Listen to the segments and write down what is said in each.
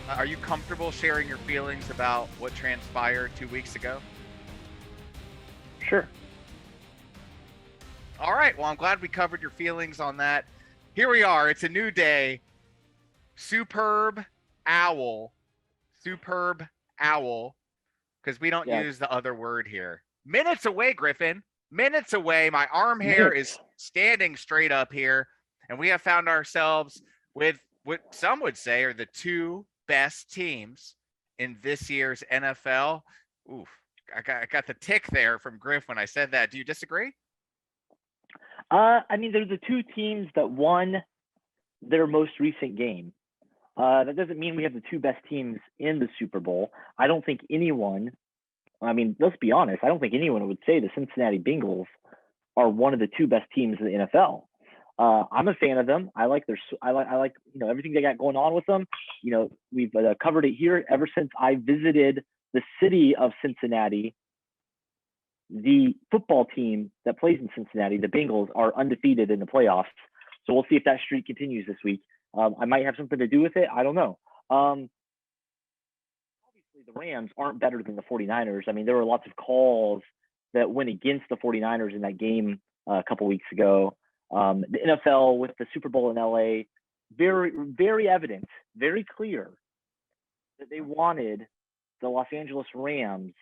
Are you comfortable sharing your feelings about what transpired 2 weeks ago? Sure. All right. Well, I'm glad we covered your feelings on that. Here we are. It's a new day. Superb owl. Superb owl. Because we don't Yeah. use the other word here. Minutes away, Griffin. Minutes away. My arm hair Minutes. is standing straight up here. And we have found ourselves with what some would say are the two best teams in this year's NFL. Oof. I got the tick there from Griff when I said that. Do you disagree? I mean, they're the two teams that won their most recent game. That doesn't mean we have the two best teams in the Super Bowl. I don't think anyone, I mean, let's be honest, I don't think anyone would say the Cincinnati Bengals are one of the two best teams in the NFL. I'm a fan of them. I like everything they got going on with them. We've covered it here ever since I visited the city of Cincinnati. The football team that plays in Cincinnati, the Bengals, are undefeated in the playoffs. So we'll see if that streak continues this week. I might have something to do with it. I don't know. Obviously, the Rams aren't better than the 49ers. I mean, there were lots of calls that went against the 49ers in that game a couple weeks ago. The NFL with the Super Bowl in LA, very, very evident, very clear that they wanted the Los Angeles Rams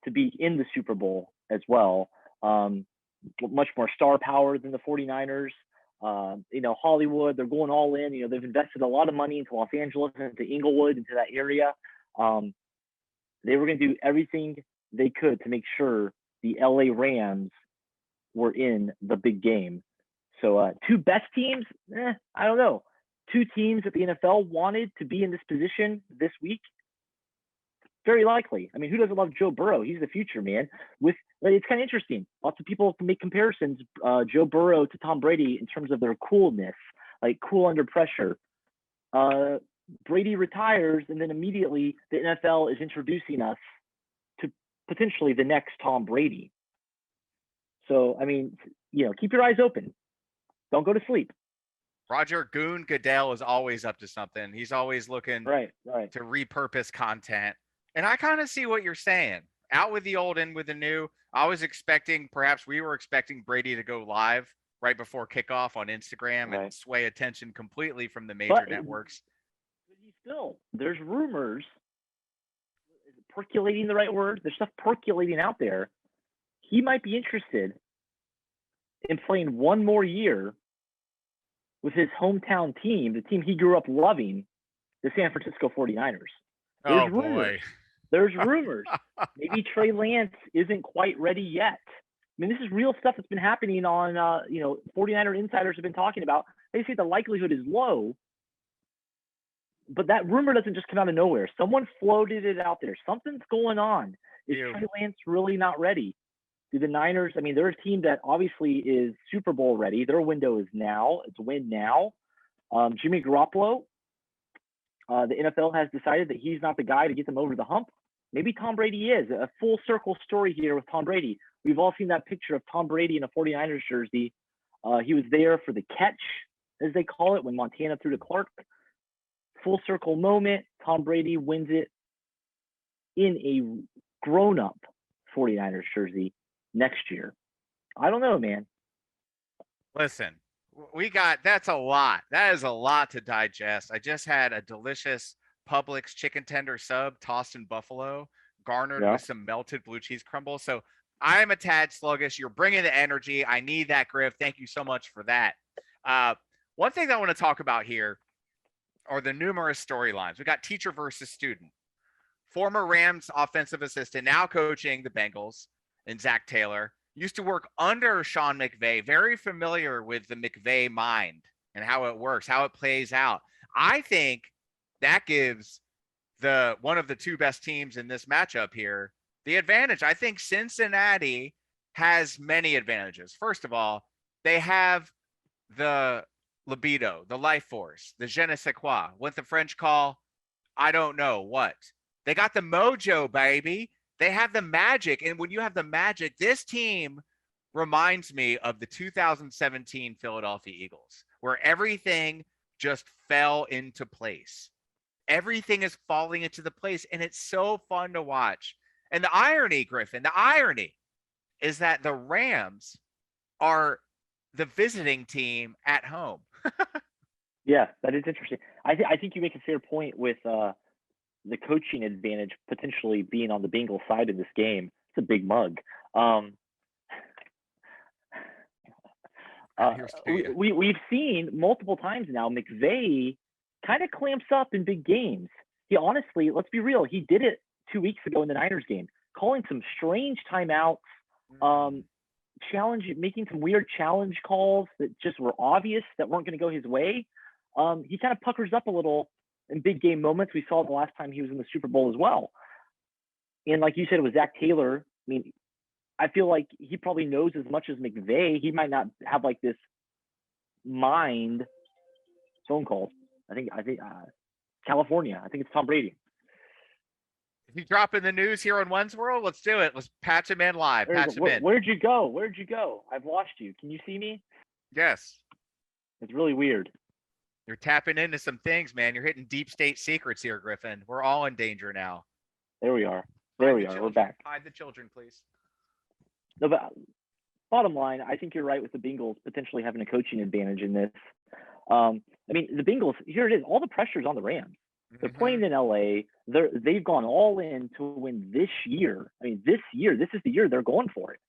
to be in the Super Bowl as well. Much more star power than the 49ers. Hollywood, they're going all in. They've invested a lot of money into Los Angeles, into Inglewood, into that area. They were going to do everything they could to make sure the LA Rams were in the big game. So two best teams, I don't know. Two teams that the NFL wanted to be in this position this week, very likely. I mean, who doesn't love Joe Burrow? He's the future, man. It's kind of interesting. Lots of people can make comparisons, Joe Burrow to Tom Brady in terms of their coolness, like cool under pressure. Brady retires, and then immediately the NFL is introducing us to potentially the next Tom Brady. So, I mean, keep your eyes open. Don't go to sleep. Roger Goon Goodell is always up to something. He's always looking right. to repurpose content. And I kind of see what you're saying. Out with the old, in with the new. We were expecting Brady to go live right before kickoff on Instagram and sway attention completely from the major networks. There's rumors. Is it percolating the right word? There's stuff percolating out there. He might be interested in playing one more year with his hometown team, the team he grew up loving, the San Francisco 49ers. There's rumors. Boy. There's rumors. Maybe Trey Lance isn't quite ready yet. I mean, this is real stuff that's been happening on, 49er insiders have been talking about. They say the likelihood is low, but that rumor doesn't just come out of nowhere. Someone floated it out there. Something's going on. Is Trey Lance really not ready? Do the Niners, I mean, they're a team that obviously is Super Bowl ready. Their window is now. It's win now. Jimmy Garoppolo, the NFL has decided that he's not the guy to get them over the hump. Maybe Tom Brady is. A full circle story here with Tom Brady. We've all seen that picture of Tom Brady in a 49ers jersey. He was there for the catch, as they call it, when Montana threw to Clark. Full circle moment. Tom Brady wins it in a grown-up 49ers jersey next year. I don't know, man. Listen, that's a lot. That is a lot to digest. I just had a delicious Publix chicken tender sub tossed in buffalo, garnered with some melted blue cheese crumbles. So I am a tad sluggish. You're bringing the energy. I need that, Griff. Thank you so much for that. One thing that I want to talk about here are the numerous storylines. We got teacher versus student. Former Rams offensive assistant, now coaching the Bengals, and Zach Taylor, used to work under Sean McVay, very familiar with the McVay mind and how it works, how it plays out. I think that gives one of the two best teams in this matchup here the advantage. I think Cincinnati has many advantages. First of all, they have the libido, the life force, the je ne sais quoi. What the French call, I don't know what. They got the mojo, baby. They have the magic. And when you have the magic, this team reminds me of the 2017 Philadelphia Eagles, where everything just fell into place. Everything is falling into the place, and it's so fun to watch. And the irony, Griffin, the irony is that the Rams are the visiting team at home. Yeah, that is interesting. I think you make a fair point with the coaching advantage potentially being on the Bengals side in this game. It's a big mug. We've seen multiple times now McVay kind of clamps up in big games. He honestly, let's be real, he did it 2 weeks ago in the Niners game, calling some strange timeouts, making some weird challenge calls that just were obvious that weren't going to go his way. He kind of puckers up a little in big game moments. We saw it the last time he was in the Super Bowl as well. And like you said, with Zach Taylor, I mean, I feel like he probably knows as much as McVay. He might not have like this mind phone calls. I think California. I think it's Tom Brady. If you drop in the news here on Wenz World, let's do it. Let's patch him in live. Patch him in. Where'd you go? I've lost you. Can you see me? Yes. It's really weird. You're tapping into some things, man. You're hitting deep state secrets here, Griffin. We're all in danger now. There we are. We're back. Hide the children, please. No, but bottom line, I think you're right with the Bengals potentially having a coaching advantage in this. I mean, the Bengals, here it is. All the pressure's on the Rams. They're playing in LA. They've gone all in to win this year. I mean, this is the year they're going for it.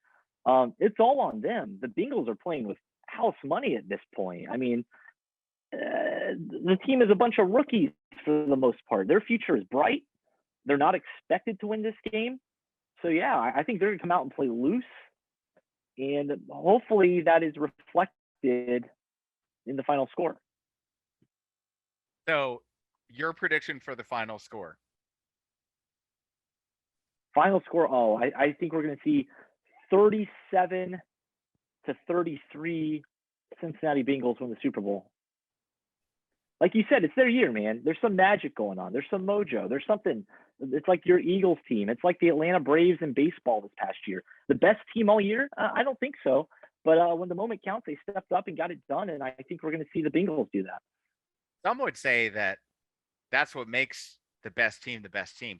It's all on them. The Bengals are playing with house money at this point. I mean, the team is a bunch of rookies for the most part. Their future is bright. They're not expected to win this game. So, yeah, I think they're going to come out and play loose. And hopefully that is reflected in the final score. So, your prediction for the final score? Final score, I think we're going to see 37-33 Cincinnati Bengals win the Super Bowl. Like you said, it's their year, man. There's some magic going on. There's some mojo. There's something. It's like your Eagles team. It's like the Atlanta Braves in baseball this past year. The best team all year? I don't think so. But when the moment counts, they stepped up and got it done, and I think we're going to see the Bengals do that. Some would say that that's what makes the best team,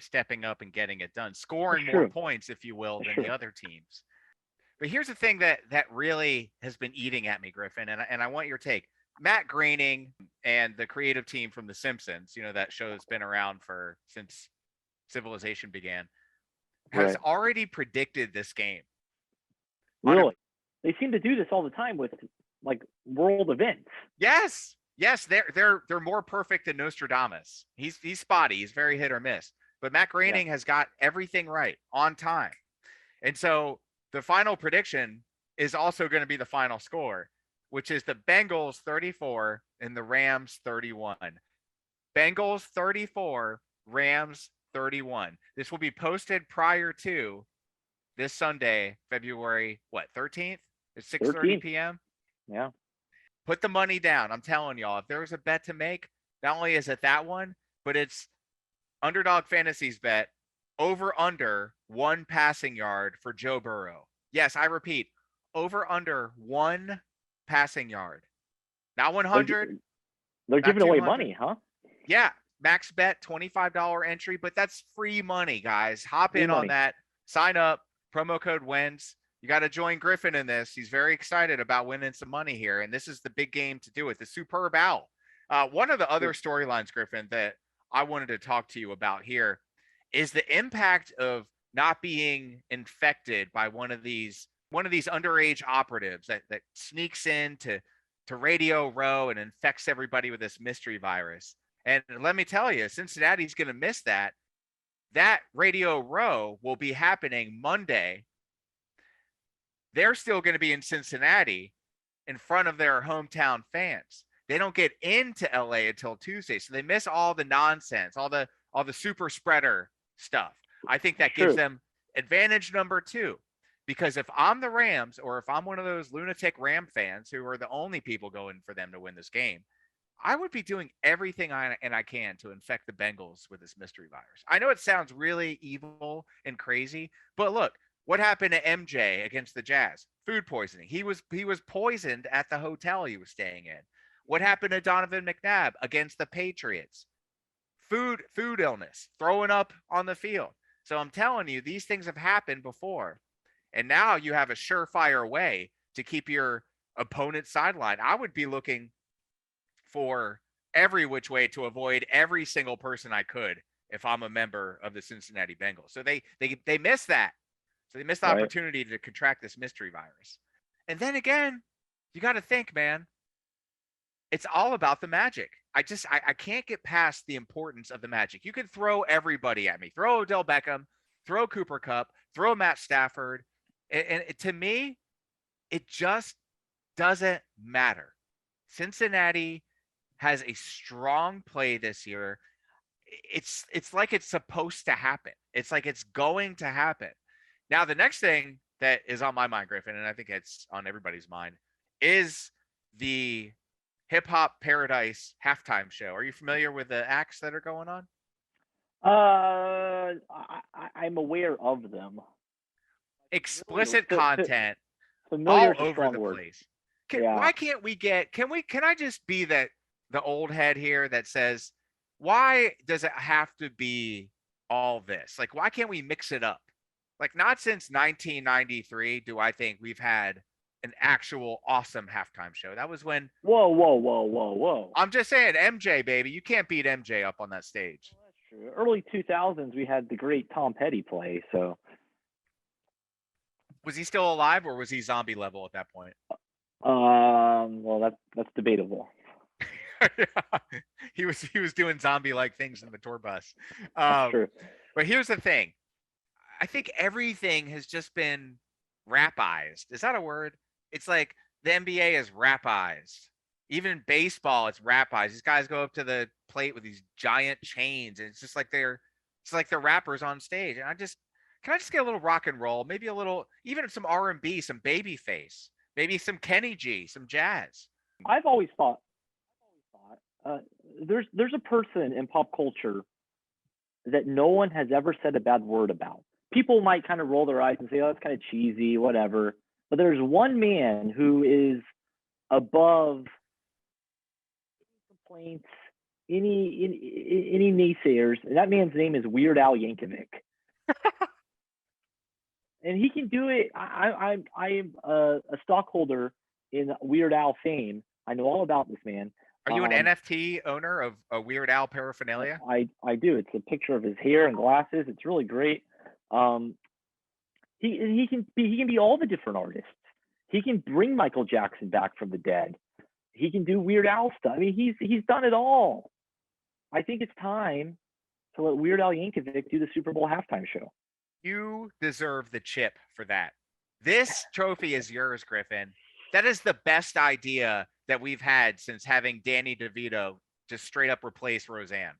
stepping up and getting it done, scoring more points, if you will, than the other teams. But here's the thing that really has been eating at me, Griffin, and I want your take. Matt Groening and the creative team from The Simpsons, you know, that show has been around since civilization began, has already predicted this game. Really? They seem to do this all the time with like world events. Yes, they're more perfect than Nostradamus. He's spotty. He's very hit or miss. But Matt Groening has got everything right on time. And so the final prediction is also going to be the final score, which is the Bengals 34 and the Rams 31. Bengals 34, Rams 31. This will be posted prior to this Sunday, February 13th? It's 6:30 p.m. Yeah. Put the money down. I'm telling y'all, if there was a bet to make, not only is it that one, but it's Underdog Fantasy's bet over under 1 passing yard for Joe Burrow. Yes, I repeat, over under 1 passing yard. Not 100. They're giving away money, huh? Yeah. Max bet, $25 entry, but that's free money, guys. Hop in on that. Sign up. Promo code Wenz. You got to join Griffin in this. He's very excited about winning some money here, and this is the big game to do it. The Superbowl. One of the other storylines, Griffin, that I wanted to talk to you about here is the impact of not being infected by one of these underage operatives that sneaks in to Radio Row and infects everybody with this mystery virus. And let me tell you, Cincinnati's going to miss that. That Radio Row will be happening Monday. They're still going to be in Cincinnati in front of their hometown fans. They don't get into LA until Tuesday. So they miss all the nonsense, all the super spreader stuff. I think that gives them advantage number 2, because if I'm the Rams, or if I'm one of those lunatic Ram fans who are the only people going for them to win this game, I would be doing everything I can to infect the Bengals with this mystery virus. I know it sounds really evil and crazy, but look, what happened to MJ against the Jazz? Food poisoning. He was poisoned at the hotel he was staying in. What happened to Donovan McNabb against the Patriots? food illness, throwing up on the field. So I'm telling you, these things have happened before. And now you have a surefire way to keep your opponent sidelined. I would be looking for every which way to avoid every single person I could if I'm a member of the Cincinnati Bengals. So they missed that. So they missed the opportunity to contract this mystery virus. And then again, you got to think, man, it's all about the magic. I can't get past the importance of the magic. You could throw everybody at me. Throw Odell Beckham, throw Cooper Kupp, throw Matt Stafford. And to me, it just doesn't matter. Cincinnati has a strong play this year. It's like it's supposed to happen. It's like it's going to happen. Now, the next thing that is on my mind, Griffin, and I think it's on everybody's mind, is the Hip Hop Paradise halftime show. Are you familiar with the acts that are going on? I'm aware of them. Explicit content all over the place. Why can't we get? Can I just be the old head here that says, why does it have to be all this? Like, why can't we mix it up? Like, not since 1993 do I think we've had an actual awesome halftime show. That was when. Whoa. I'm just saying, MJ, baby, you can't beat MJ up on that stage. Well, that's true. Early 2000s, we had the great Tom Petty play. So, was he still alive, or was he zombie level at that point? Well, that's debatable. He was doing zombie-like things in the tour bus. That's true. But here's the thing. I think everything has just been rapized. Is that a word? It's like the NBA is rapized. Even baseball, it's rapized. These guys go up to the plate with these giant chains, and it's just like they're rappers on stage. And can I just get a little rock and roll? Maybe a little, even some R&B, some Babyface, maybe some Kenny G, some jazz. I've always thought there's a person in pop culture that no one has ever said a bad word about. People might kind of roll their eyes and say, "Oh, it's kind of cheesy, whatever." But there's one man who is above complaints, any naysayers, and that man's name is Weird Al Yankovic. And he can do it. I am a stockholder in Weird Al fame. I know all about this man. Are you an NFT owner of a Weird Al paraphernalia? I do. It's a picture of his hair and glasses. It's really great. He can be all the different artists. He can bring Michael Jackson back from the dead. He can do Weird Al stuff. I mean, he's done it all. I think it's time to let Weird Al Yankovic do the Super Bowl halftime show. You deserve the chip for that. This trophy is yours, Griffin. That is the best idea that we've had since having Danny DeVito just straight up replace Roseanne.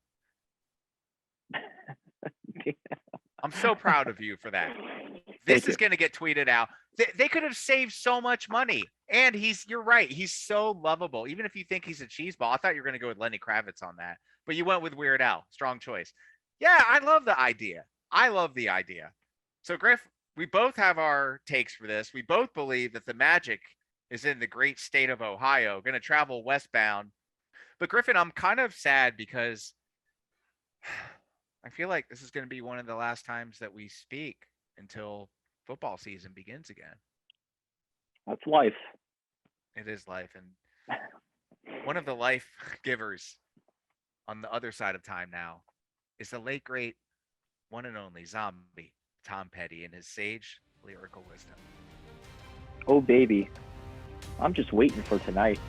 I'm so proud of you for that. This is going to get tweeted out. They could have saved so much money. And you're right. He's so lovable. Even if you think he's a cheeseball, I thought you were going to go with Lenny Kravitz on that, but you went with Weird Al. Strong choice. Yeah, I love the idea. So Griff, we both have our takes for this. We both believe that the magic is in the great state of Ohio, going to travel westbound. But Griffin, I'm kind of sad because I feel like this is going to be one of the last times that we speak until football season begins again. That's life. It is life. And one of the life givers on the other side of time now is the late, great, one and only zombie, Tom Petty, and his sage lyrical wisdom. Oh, baby. I'm just waiting for tonight.